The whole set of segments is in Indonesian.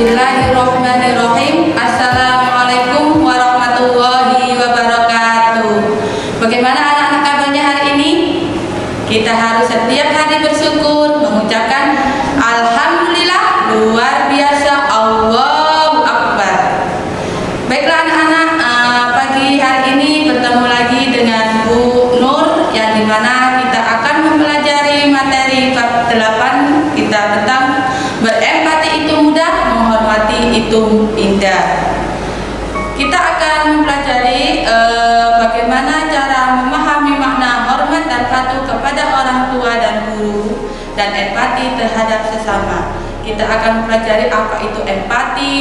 Bismillahirrahmanirrahim. Assalamualaikum warahmatullahi wabarakatuh. Bagaimana anak-anak kabarnya hari ini? Kita harus setiap hari bersyukur, mengucapkan Alhamdulillah, luar biasa, Allahu Akbar. Baiklah anak-anak, pagi hari ini bertemu lagi dengan Bu Nur, yang dimana kita akan mempelajari materi bab 8 kita tentang berempati itu mudah, menghormati itu indah. Kita akan mempelajari bagaimana cara memahami makna hormat dan patuh kepada orang tua dan guru, dan empati terhadap sesama. Kita akan mempelajari apa itu empati,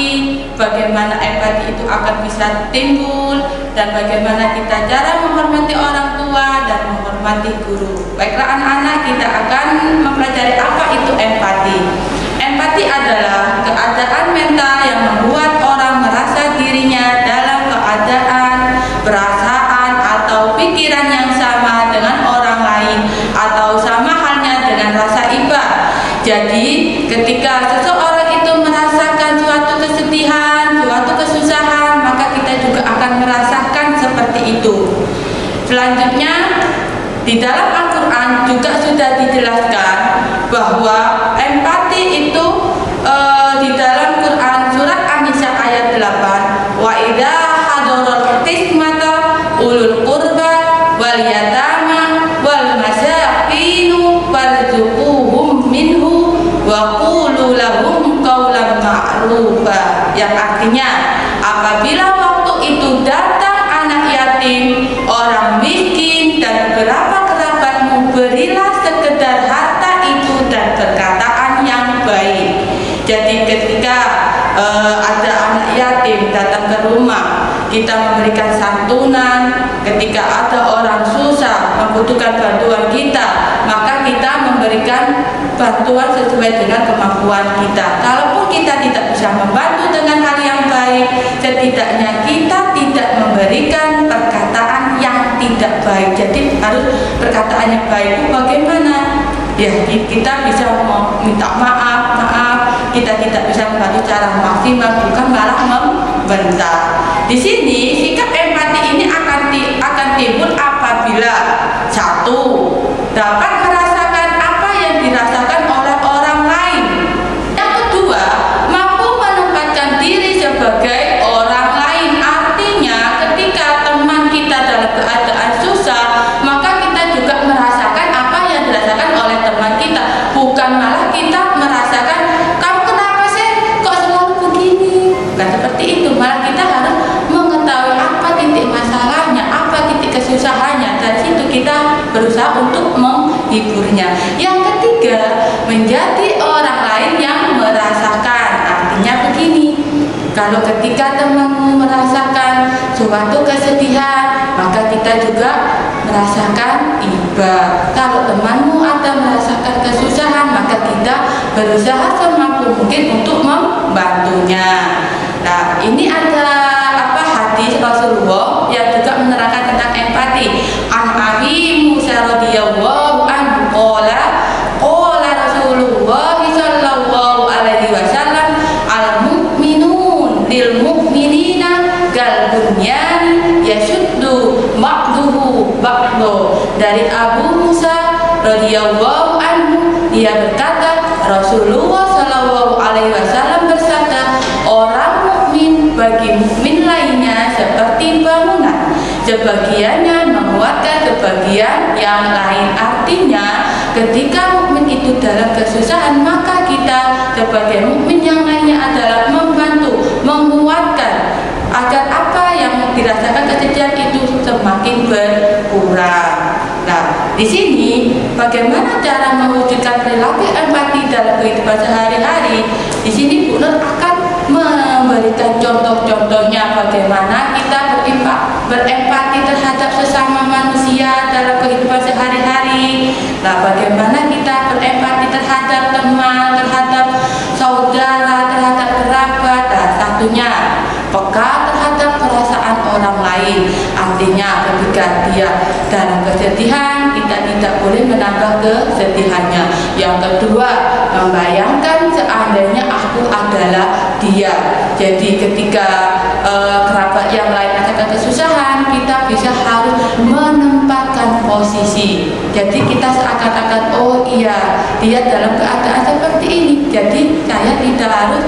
bagaimana empati itu akan bisa timbul, dan bagaimana kita cara menghormati orang tua dan menghormati guru. Baiklah anak-anak, kita akan mempelajari apa itu empati. Empati adalah keadaan mental yang membuat orang merasa dirinya dalam keadaan, perasaan, atau pikiran yang sama dengan orang lain, atau sama halnya dengan rasa iba. Jadi, ketika seseorang itu merasakan suatu kesedihan, suatu kesusahan, maka kita juga akan merasakan seperti itu. Selanjutnya, di dalam Al-Quran juga sudah dijelaskan bahwa empati itu di dalam Quran surat An-Nisa ayat 8, wa idza hadaral qismata ulul qurba wal yatama wal masakinu warzuquhum minhu wa qulu lahum qawlan ma'rufa, yang artinya apabila waktu itu datang anak yatim, orang miskin, dan beberapa kerabatmu, berilah sekedar harta itu dan perkataan yang baik. Jadi ketika ada anak yatim datang ke rumah, kita memberikan santunan. Ketika ada orang susah membutuhkan bantuan kita, maka kita memberikan bantuan sesuai dengan kemampuan kita. Kalaupun kita tidak bisa membantu dengan hal yang baik, setidaknya kita tidak memberikan perkataan yang tidak baik. Jadi harus perkataan yang baik. Bagaimana? Ya, kita bisa minta maaf, kita tidak bisa membantu cara maksimal, bukan malah membentak. Di sini sikap empati ini akan timbul apabila satu, dapat merasakan apa yang dirasakan oleh orang lain. Yang kedua, mampu menempatkan diri sebagai orang lain. Artinya ketika teman kita dalam keadaan susah, maka kita juga merasakan apa yang dirasakan oleh teman kita, bukan malah kita merasakan kamu kenapa sih kok selalu begini. Bukan seperti itu, malah kita harus mengetahui apa titik masalahnya, apa titik kesusahannya. Dari situ kita berusaha untuk menghiburnya. Yang ketiga, menjadi orang lain yang merasakan. Artinya begini, kalau ketika temanmu merasakan suatu kesedihan, maka kita juga merasakan iba. Kalau temanmu ada merasakan kesusahan, maka kita berusaha semampu mungkin untuk membantunya. Nah, ini ada hadis Rasulullah yang juga menerangkan tentang empati. An Abi Musa radhiyallahu anhu qala Rasulullah sallallahu alaihi wasallam al-mu'minun lil mu'minina kal bunyan yashuddu ba'duhu ba'du. Dari Abu Musa radhiyallahu anhu, dia berkata, Rasulullah sallallahu alaihi wasallam bersabda, orang mukmin bagi mukmin lainnya seperti bangunan, sebagiannya menguatkan sebagian yang lain. Artinya ketika mukmin itu dalam kesusahan, maka kita sebagai mukmin yang lainnya adalah membantu, menguatkan agar apa yang dirasakan kesedihan itu semakin berkurang. Nah, di sini bagaimana cara mewujudkan perilaku empati dalam kehidupan sehari-hari? Di sini Bu Nur akan memberikan contoh-contohnya bagaimana kita berempati terhadap sesama manusia dalam kehidupan sehari-hari. Nah, bagaimana kita berempati terhadap teman, terhadap saudara, terhadap kerabat. Nah, satunya peka terhadap perasaan orang lain. Artinya ketika dia dalam kesedihan, kita tidak boleh menambah kesedihannya. Yang kedua, membayangkan seandainya aku adalah dia. Jadi ketika kerabat yang lain ada kesusahan, kita bisa harus menempatkan posisi. Jadi kita seakan-akan, oh iya, dia dalam keadaan seperti ini, jadi saya tidak harus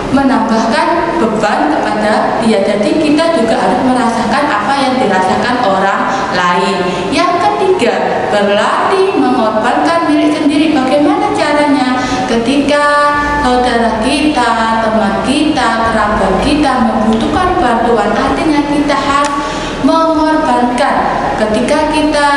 menambahkan beban kepada dia. Jadi kita juga harus merasakan apa yang dirasakan orang lain. Yang ketiga, berlatih mengorbankan diri sendiri. Bagaimana caranya? Ketika saudara kita, teman kita, kerabat kita membutuhkan bantuan, artinya kita harus mengorbankan. Ketika kita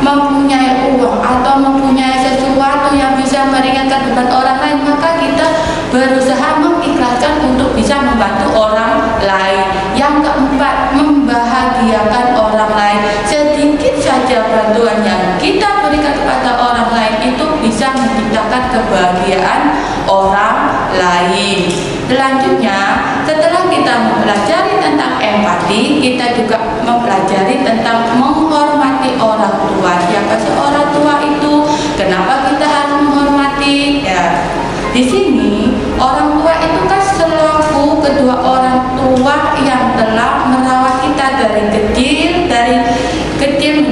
mempunyai uang atau mempunyai sesuatu yang bisa meringankan beban orang lain, maka kita berusaha mengikhlaskan untuk bisa membantu orang lain. Yang keempat, membahagiakan orang lain. Sedikit saja bantuan yang kita berikan kepada orang lain itu bisa menciptakan kebahagiaan orang lain. Selanjutnya, setelah kita mempelajari tentang empati, kita juga mempelajari tentang menghormati orang tua. Siapa sih orang tua itu? Kenapa kita harus menghormati? Ya, di sini orang tua itu kan selaku kedua orang tua yang telah merawat kita dari kecil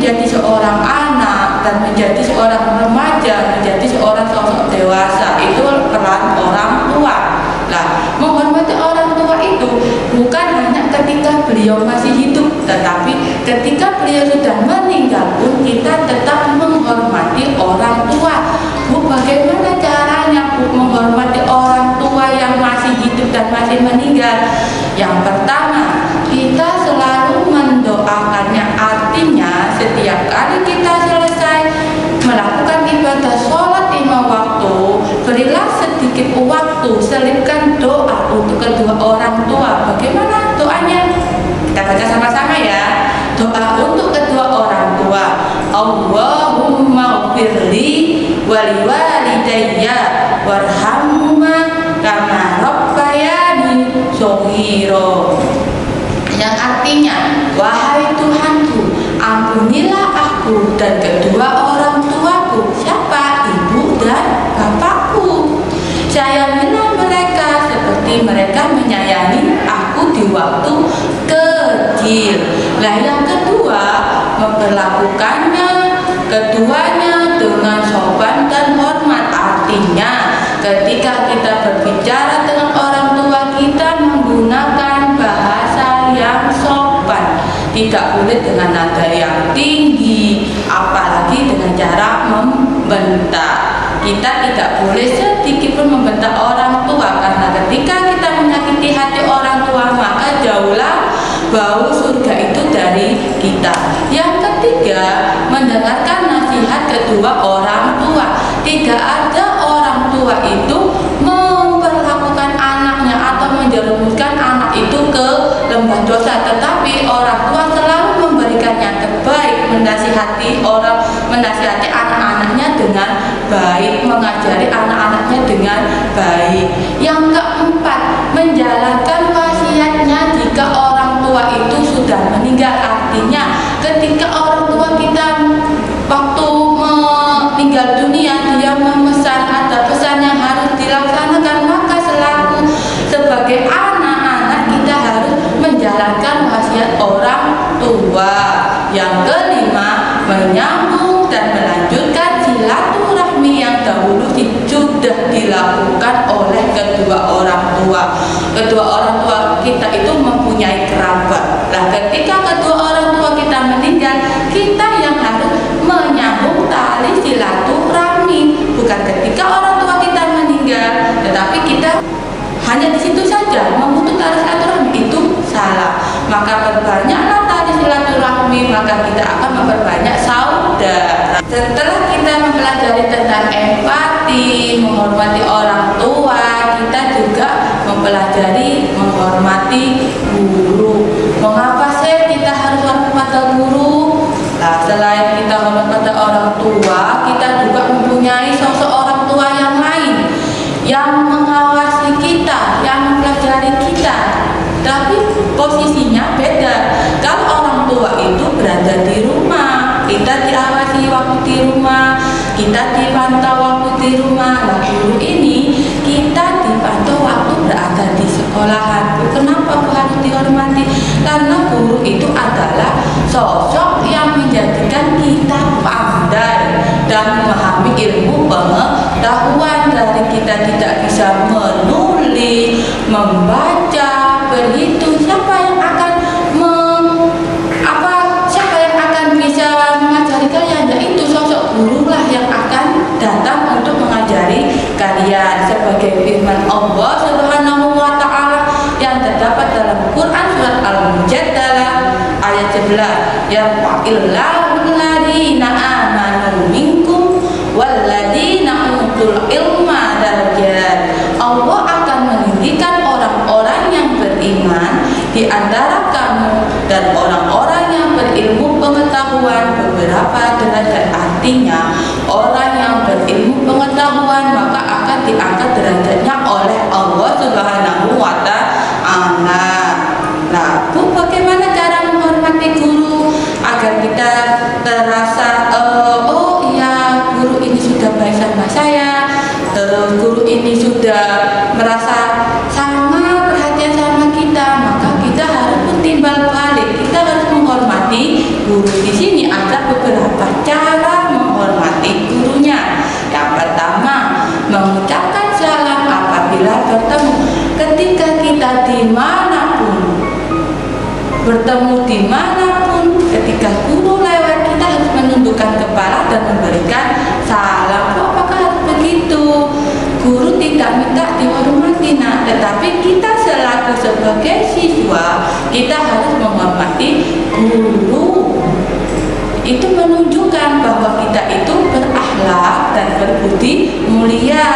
menjadi seorang anak dan menjadi seorang remaja, menjadi seorang sosok dewasa. Itu peran orang tua. Nah, menghormati orang tua itu bukan hanya ketika beliau masih hidup, tetapi ketika beliau sudah meninggal pun kita tetap menghormati orang tua. Bu, bagaimana caranya Bu menghormati orang tua yang masih hidup dan masih meninggal? Yang pertama, kita selalu mendoakannya. Artinya setiap kali kita selesai melakukan ibadah sholat 5 waktu, berilah sedikit waktu, selipkan doa untuk kedua orang tua. Bagaimana doanya? Kita baca sama-sama ya. Doa untuk kedua orang tua. Allahumma ghfirli waliwalidayya warhamhuma kama rabbayani shaghira. Yang artinya, wahai Tuhanku, ampunilah aku dan kedua orang tuaku. Siapa? Ibu dan bapakku. Sayangilah mereka seperti mereka menyayangi aku di waktu kecil. Nah, yang kedua, memperlakukannya keduanya dengan sopan dan hormat. Artinya, ketika kita berbicara dengan orang tua kita menggunakan bahasa yang sopan, tidak boleh dengan nada yang tinggi, apalagi dengan cara membentak. Kita tidak boleh sedikit pun membentak orang tua, karena ketika kita menyakiti hati orang tua, maka jauhlah bau surga itu dari kita. Yang ketiga, mendengarkan nasihat kedua orang tua. Tidak ada orang tua itu memperlakukan anaknya atau menjerumuskan anak itu ke lembah dosa, tetapi orang tua selalu memberikan yang terbaik, menasihati anak-anaknya dengan baik, mengajari anak-anaknya dengan baik. Yang keempat, menjalankan wasiatnya jika orang tua itu sudah meninggal. Artinya ketika orang tua kita waktu meninggal dunia, dia memesan, ada pesan yang harus dilaksanakan, maka selaku sebagai anak-anak kita harus menjalankan wasiat orang tua. Yang kelima, menyambung dan melanjutkan silaturahmi yang dahulu sudah dilakukan oleh kedua orang tua. Kedua orang tua kita itu mempunyai kerabat. Nah, ketika kedua orang tua kita meninggal, kita yang harus menyambung tali silaturahmi. Bukan ketika orang tua kita meninggal, tetapi kita hanya di situ saja memutus tali silaturahmi, itu salah. Maka perbanyaklah tali silaturahmi, maka kita akan memperbanyak saudara. Setelah kita mempelajari tentang empati, menghormati orang tua, kita juga mempelajari menghormati guru. Mengapa sih kita harus hormat pada guru? Nah, selain kita hormat pada orang tua, kita juga mempunyai sosok orang tua yang lain yang mengawasi kita, yang mempelajari kita. Tapi posisinya beda. Kalau orang tua itu berada di rumah, kita diawasi waktu di rumah, kita dipantau waktu di rumah. Nah, guru ini kita dipantau tidak bisa menulis, membaca, berhitung, siapa yang akan bisa mengajari kalian? Yaitu sosok guru lah yang akan datang untuk mengajari kalian, sebagai firman Allah Subhanahu wa taala yang terdapat dalam Quran surat Al-Mujadalah ayat 11, yarfa'illahu alladziina aamanu minkum walladziina utul ilma darajat. Allah akan meninggikan orang-orang yang beriman di antara kamu dan orang-orang yang berilmu pengetahuan beberapa derajat. Artinya orang yang berilmu pengetahuan maka akan diangkat derajatnya oleh Allah Subhanahu wa taala. Nah, Bu, bagaimana cara menghormati guru agar kita terasa oh iya, guru ini sudah baik sama saya, guru ini sudah merasa sama perhatian sama kita, maka kita harus bertimbal balik. Kita harus menghormati guru. Di sini ada beberapa cara menghormati gurunya. Yang pertama, mengucapkan salam apabila bertemu. Ketika kita dimanapun, bertemu dimanapun, ketika guru lewat, kita harus menundukkan kepala dan memberikan salam. Apakah harus begitu? Guru tidak minta dihormati, nah, tetapi kita selaku sebagai siswa, kita harus menghormati guru. Itu menunjukkan bahwa kita itu berakhlak dan berbudi mulia.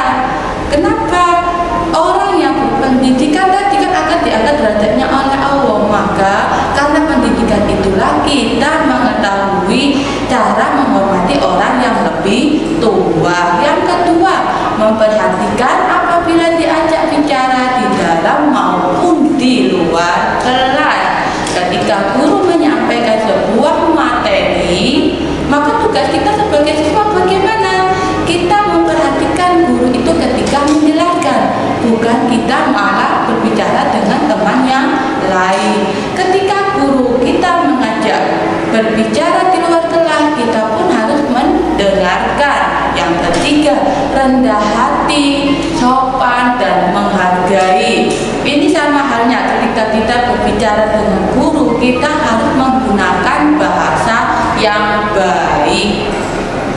Kenapa? Orang yang berpendidikan tadi kan akan diangkat derajatnya oleh Allah. Maka karena pendidikan itulah kita mengetahui cara menghormati orang yang lebih tua. Yang kedua, memperhatikan apabila diajak bicara di dalam maupun di luar kelas. Ketika guru menyampaikan sebuah materi, maka tugas kita sebagai siswa bagaimana? Kita memperhatikan guru itu ketika menjelaskan, bukan kita malah berbicara dengan teman yang lain. Ketika guru kita mengajak berbicara di luar kelas, kita pun harus mendengarkan. Yang ketiga, rendah hati, sopan, dan menghargai. Ini sama halnya ketika kita berbicara dengan guru, kita harus menggunakan bahasa yang baik,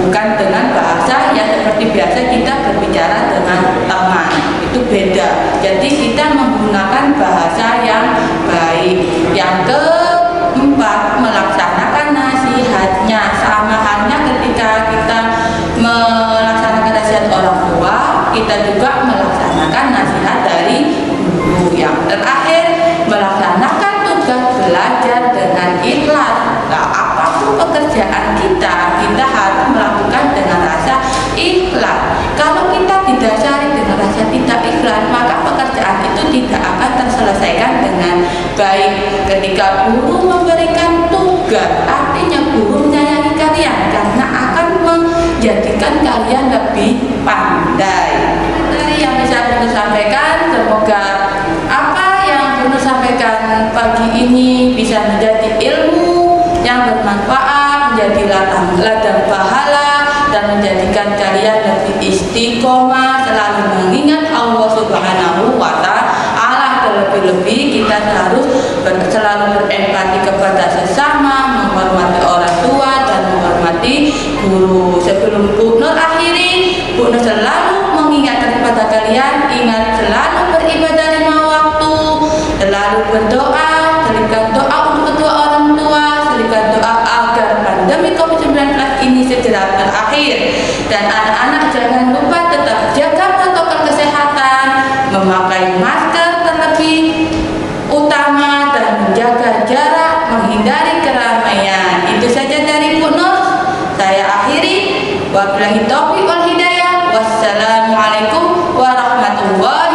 bukan dengan bahasa yang seperti biasa kita berbicara dengan teman. Itu beda. Jadi kita menggunakan bahasa yang baik. Yang keempat, melaksanakan nasihatnya. Sama halnya ketika kita melaksanakan nasihat orang tua, kita juga melaksanakan nasihat dari guru. Yang terakhir, melaksanakan tugas belajar dengan ikhlas. Nah, apapun pekerjaan kita harus melakukan dengan rasa ikhlas. Kalau kita didasari dengan rasa tidak ikhlas, maka pekerjaan itu tidak akan terselesaikan dengan baik. Ketika guru memberikan tugas, artinya guru menyayangi kalian karena akan menjadikan kalian lebih pandai. Dari yang bisa Bunu sampaikan, semoga apa yang Bunu sampaikan pagi ini bisa menjadi ilmu yang bermanfaat, menjadi ladang pahala, dan menjadikan kalian lebih istiqomah, selalu mengingat Allah Subhanahu wa taala. Terlebih-lebih kita harus selalu berempati kepada sesama, menghormati orang tua dan menghormati guru. Sebelum Bu Nur akhiri, Bu Nur selalu mengingatkan kepada kalian, ingat selalu beribadah 5 waktu, selalu berdoa, selipkan doa untuk kedua orang tua, selipkan doa agar pandemi COVID-19 ini segera berakhir. Dan anak-anak jangan lupa tetap jaga protokol kesehatan, memakai masker terlebih utama, dan menjaga jarak, menghindari keramaian. Itu saja dari Bu Nur. Saya akhiri. Wabillahi taufiq wal hidayah. Wassalamualaikum warahmatullahi